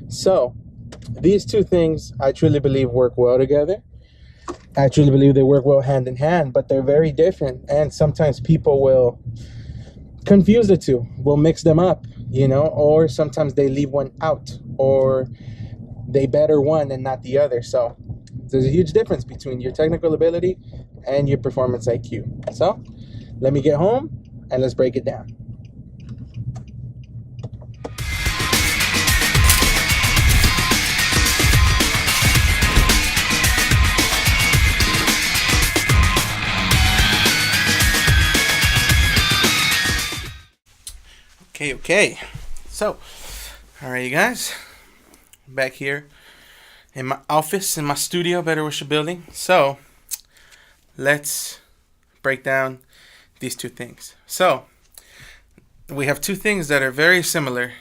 So, these two things I truly believe work well together. I truly believe they work well hand in hand, but they're very different. And sometimes people will confuse the two, will mix them up, or sometimes they leave one out, or they better one and not the other. So, there's a huge difference between your technical ability and your performance IQ. So, let me get home and let's break it down. Okay. So, all right, you guys, back here in my office, in my studio, Better Wisher Building. So, let's break down these two things. So, we have two things that are very similar,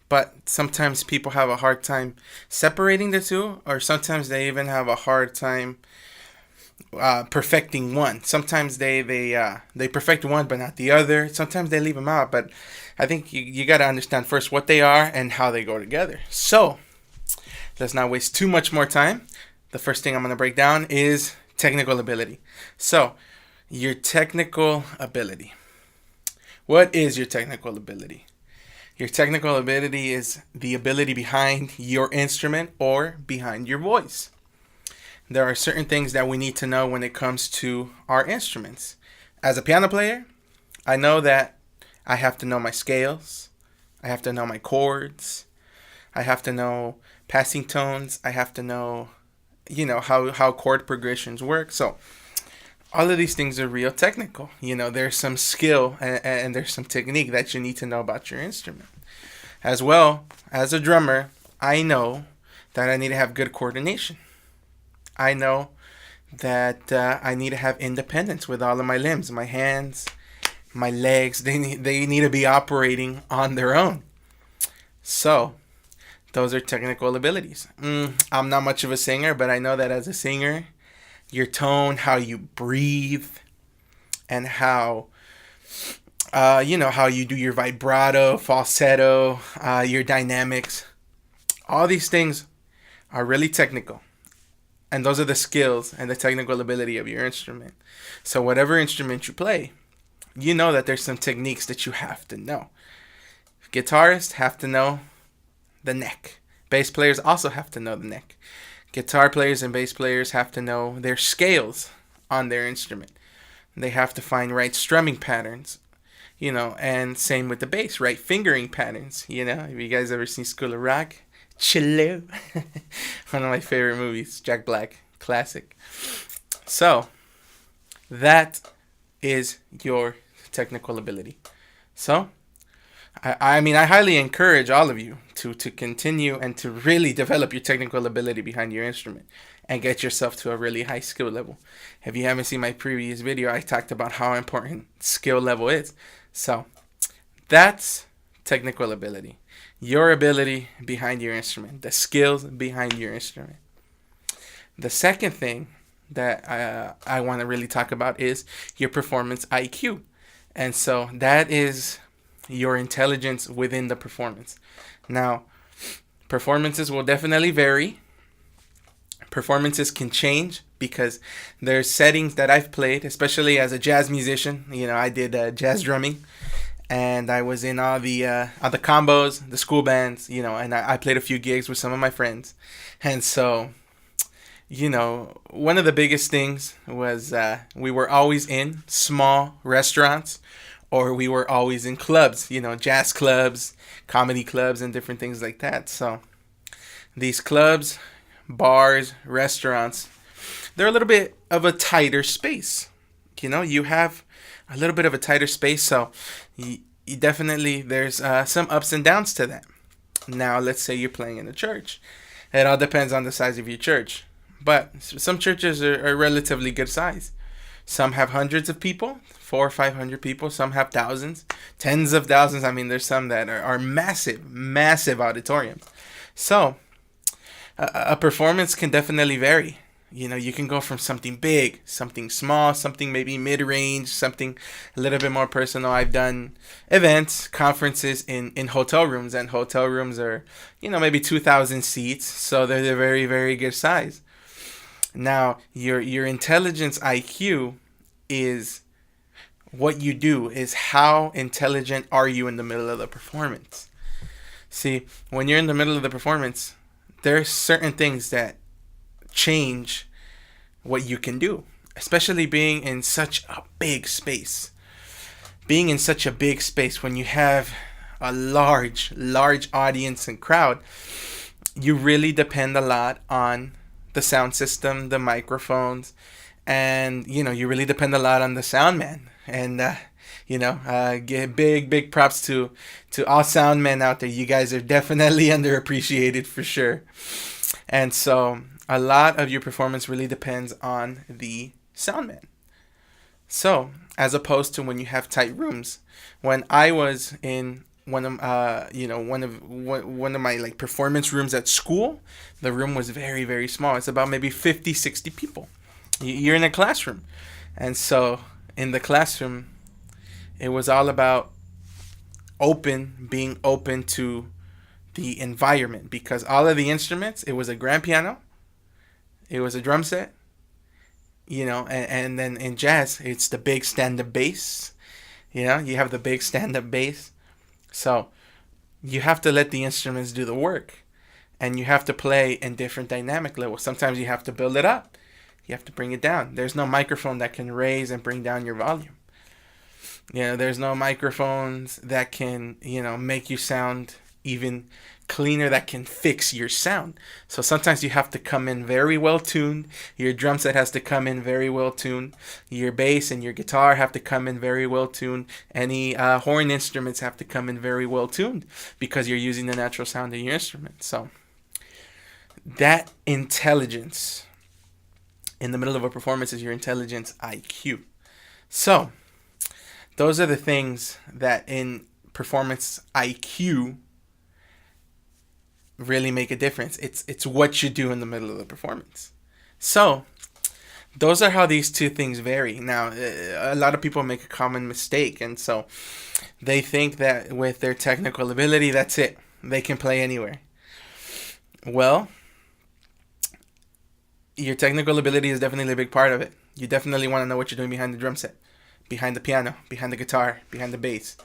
but sometimes people have a hard time separating the two, or sometimes they even have a hard time perfecting one. Sometimes they perfect one but not the other. Sometimes they leave them out. But I think you got to understand first what they are and how they go together. So let's not waste too much more time. The first thing I'm going to break down is technical ability. So your technical ability. What is your technical ability? Your technical ability is the ability behind your instrument or behind your voice. There are certain things that we need to know when it comes to our instruments. As a piano player, I know that I have to know my scales. I have to know my chords. I have to know passing tones. I have to know, how chord progressions work. So all of these things are real technical. There's some skill and there's some technique that you need to know about your instrument. As well, as a drummer, I know that I need to have good coordination. I know that I need to have independence with all of my limbs, my hands, my legs. They need to be operating on their own. So, those are technical abilities. I'm not much of a singer, but I know that as a singer, your tone, how you breathe, and how how you do your vibrato, falsetto, your dynamics. All these things are really technical. And those are the skills and the technical ability of your instrument. So whatever instrument you play, you know that there's some techniques that you have to know. Guitarists have to know the neck. Bass players also have to know the neck. Guitar players and bass players have to know their scales on their instrument. They have to find right strumming patterns, and same with the bass, right fingering patterns. Have you guys ever seen School of Rock? Chillo. One of my favorite movies, Jack Black, classic. So, that is your technical ability. So, I highly encourage all of you to continue and to really develop your technical ability behind your instrument and get yourself to a really high skill level. If you haven't seen my previous video, I talked about how important skill level is. So, that's technical ability. Your ability behind your instrument, the skills behind your instrument. The second thing that I want to really talk about is your performance IQ. And so that is your intelligence within the performance. Now, performances will definitely vary. Performances can change because there's settings that I've played, especially as a jazz musician. I did jazz drumming. And I was in all the combos, the school bands, and I played a few gigs with some of my friends. And so, one of the biggest things was we were always in small restaurants or we were always in clubs, jazz clubs, comedy clubs, and different things like that. So these clubs, bars, restaurants, they're a little bit of a tighter space. You have a little bit of a tighter space, so you definitely, there's some ups and downs to that. Now, let's say you're playing in a church. It all depends on the size of your church. But some churches are relatively good size. Some have hundreds of people, 400 or 500 people. Some have thousands, tens of thousands. There's some that are massive auditoriums. So, a performance can definitely vary. You can go from something big, something small, something maybe mid-range, something a little bit more personal. I've done events, conferences in hotel rooms, and hotel rooms are, maybe 2,000 seats, so they're very, very good size. Now, your intelligence IQ is what you do, is how intelligent are you in the middle of the performance. See, when you're in the middle of the performance, there's certain things that change what you can do, especially being in such a big space. Being in such a big space, when you have a large audience and crowd, you really depend a lot on the sound system, the microphones, and you really depend a lot on the sound man. And give big props to all sound men out there. You guys are definitely underappreciated for sure. And so a lot of your performance really depends on the sound man. So as opposed to when you have tight rooms, when I was in one of my like performance rooms at school, the room was very, very small. It's about maybe 50, 60 people. You're in a classroom. And so in the classroom, it was all about being open to the environment, because all of the instruments, it was a grand piano, it was a drum set, and then in jazz, it's the big stand-up bass. You have the big stand-up bass. So you have to let the instruments do the work, and you have to play in different dynamic levels. Sometimes you have to build it up. You have to bring it down. There's no microphone that can raise and bring down your volume. There's no microphones that can, make you sound even cleaner, that can fix your sound. So sometimes you have to come in very well tuned. Your drum set has to come in very well tuned. Your bass and your guitar have to come in very well tuned. Any horn instruments have to come in very well tuned, because you're using the natural sound of your instrument. So that intelligence in the middle of a performance is your intelligence IQ. So those are the things that in performance IQ really make a difference. It's what you do in the middle of the performance. So those are how these two things vary. Now, a lot of people make a common mistake, and so they think that with their technical ability, that's it. They can play anywhere. Well, your technical ability is definitely a big part of it. You definitely want to know what you're doing behind the drum set, behind the piano, behind the guitar, behind the bass.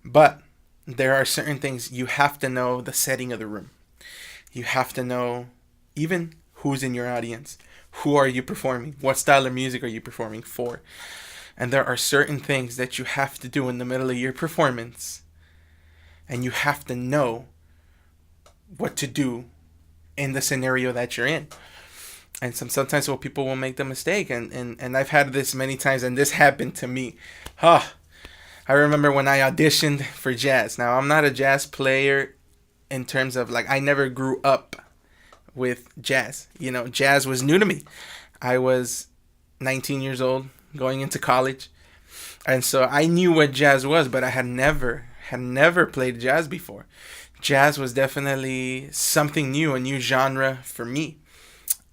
But there are certain things you have to know: the setting of the room. You have to know even who's in your audience. Who are you performing? What style of music are you performing for? And there are certain things that you have to do in the middle of your performance, and you have to know what to do in the scenario that you're in. And sometimes people will make the mistake, and I've had this many times, and this happened to me. I remember when I auditioned for jazz. Now, I'm not a jazz player in terms of, like, I never grew up with jazz. Jazz was new to me. I was 19 years old, going into college, and so I knew what jazz was, but I had never played jazz before. Jazz was definitely something new, a new genre for me.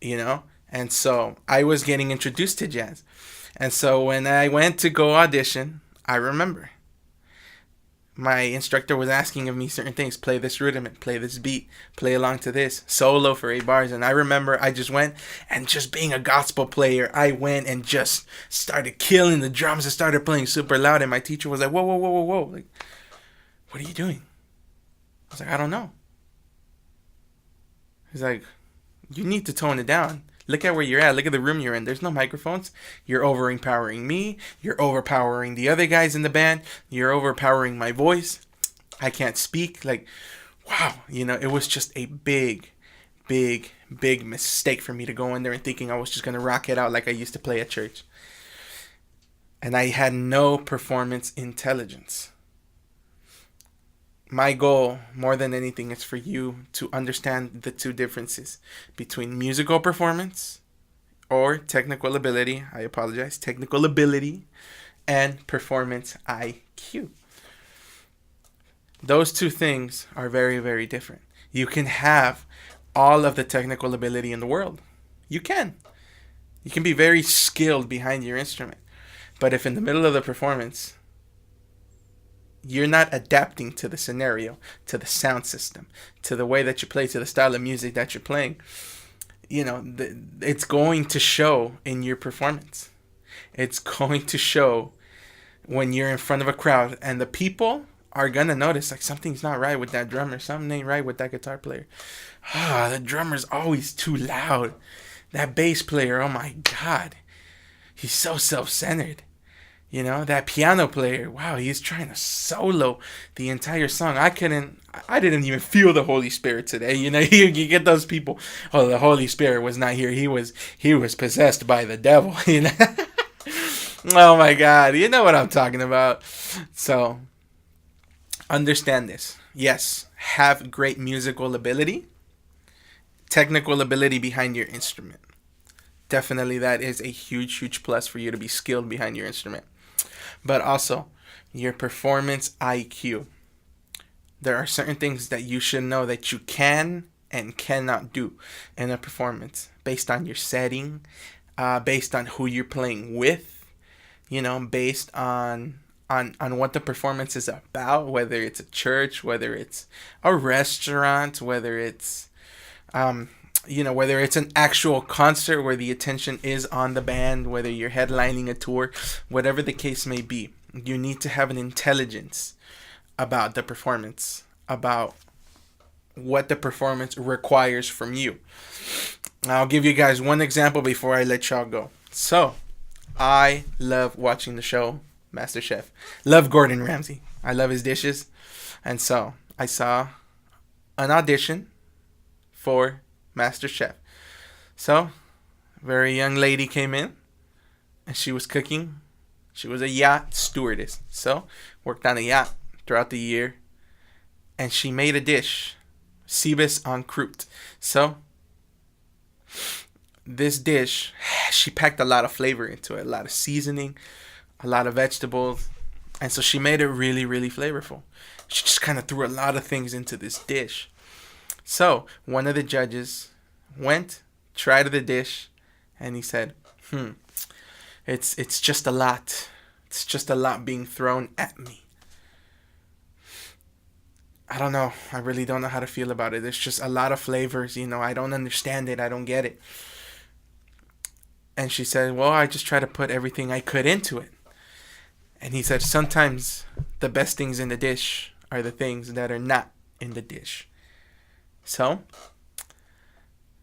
And so I was getting introduced to jazz. And so when I went to go audition, I remember my instructor was asking of me certain things: play this rudiment, play this beat, play along to this, solo for 8 bars. And I remember I just went, and just being a gospel player, I went and just started killing the drums and started playing super loud. And my teacher was like, whoa. Like, what are you doing? I was like, I don't know. He's like, you need to tone it down. Look at where you're at. Look at the room you're in. There's no microphones. You're overpowering me. You're overpowering the other guys in the band. You're overpowering my voice. I can't speak. Like, wow. It was just a big mistake for me to go in there and thinking I was just going to rock it out like I used to play at church. And I had no performance intelligence. My goal, more than anything, is for you to understand the two differences between musical performance, or technical ability, technical ability, and performance IQ. Those two things are very, very different. You can have all of the technical ability in the world. You can. You can be very skilled behind your instrument. But if in the middle of the performance, you're not adapting to the scenario, to the sound system, to the way that you play, to the style of music that you're playing, it's going to show in your performance. It's going to show when you're in front of a crowd, and the people are gonna notice like something's not right with that drummer, something ain't right with that guitar player. The drummer's always too loud. That bass player, oh my god, he's so self-centered. That piano player, wow, he's trying to solo the entire song. I didn't even feel the Holy Spirit today. You get those people, oh, the Holy Spirit was not here. He was possessed by the devil. Oh my God, you know what I'm talking about. So, understand this. Yes, have great musical ability, technical ability behind your instrument. Definitely that is a huge, huge plus for you to be skilled behind your instrument. But also, your performance IQ. There are certain things that you should know that you can and cannot do in a performance based on your setting, based on who you're playing with, based on what the performance is about, whether it's a church, whether it's a restaurant, whether it's whether it's an actual concert where the attention is on the band, whether you're headlining a tour, whatever the case may be, you need to have an intelligence about the performance, about what the performance requires from you. I'll give you guys one example before I let y'all go. So, I love watching the show MasterChef. Love Gordon Ramsay. I love his dishes. And so, I saw an audition for MasterChef. So, a very young lady came in, and she was cooking. She was a yacht stewardess. So, worked on a yacht throughout the year, and she made a dish, Cebes en croûte. So, this dish, she packed a lot of flavor into it, a lot of seasoning, a lot of vegetables, and so she made it really, really flavorful. She just kind of threw a lot of things into this dish. So, one of the judges went, tried the dish, and he said, it's just a lot. It's just a lot being thrown at me. I don't know. I really don't know how to feel about it. There's just a lot of flavors, I don't understand it. I don't get it. And she said, well, I just try to put everything I could into it. And he said, sometimes the best things in the dish are the things that are not in the dish. So,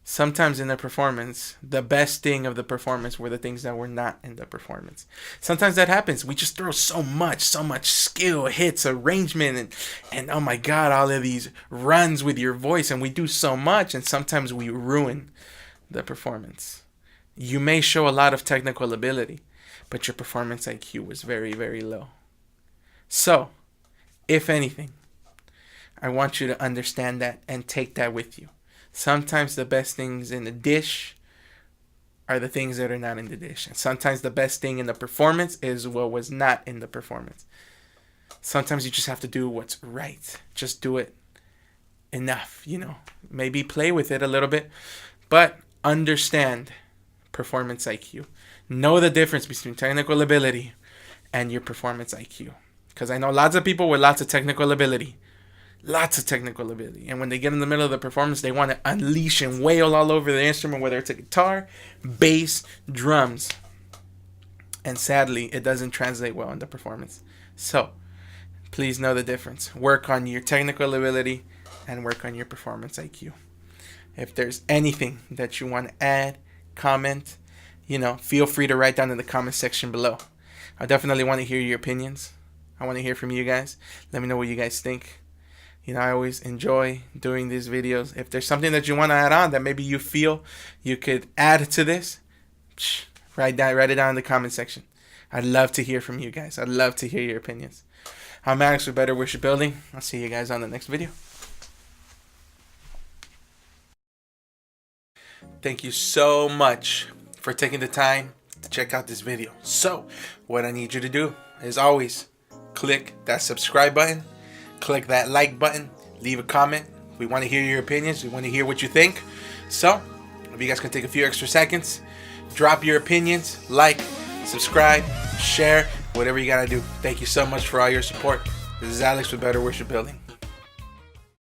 sometimes in the performance, the best thing of the performance were the things that were not in the performance. Sometimes that happens. We just throw so much skill, hits, arrangement, and oh my God, all of these runs with your voice, and we do so much, and sometimes we ruin the performance. You may show a lot of technical ability, but your performance IQ was very, very low. So, if anything, I want you to understand that and take that with you. Sometimes the best things in the dish are the things that are not in the dish. And sometimes the best thing in the performance is what was not in the performance. Sometimes you just have to do what's right. Just do it enough, Maybe play with it a little bit, but understand performance IQ. Know the difference between technical ability and your performance IQ. Because I know lots of people with lots of technical ability. And when they get in the middle of the performance, they want to unleash and wail all over the instrument, whether it's a guitar, bass, drums. And sadly, it doesn't translate well in the performance. So, please know the difference. Work on your technical ability and work on your performance IQ. If there's anything that you want to add, comment, feel free to write down in the comment section below. I definitely want to hear your opinions. I want to hear from you guys. Let me know what you guys think. I always enjoy doing these videos. If there's something that you want to add on that maybe you feel you could add to this, write it down in the comment section. I'd love to hear from you guys. I'd love to hear your opinions. I'm Alex with Better Worship Building. I'll see you guys on the next video. Thank you so much for taking the time to check out this video. So, what I need you to do is always click that subscribe button. Click that like button, leave a comment. We want to hear your opinions. We want to hear what you think. So, if you guys can take a few extra seconds, Drop your opinions, like, subscribe, share, whatever you gotta do. Thank you so much for all your support. This is Alex with Better Worship Building.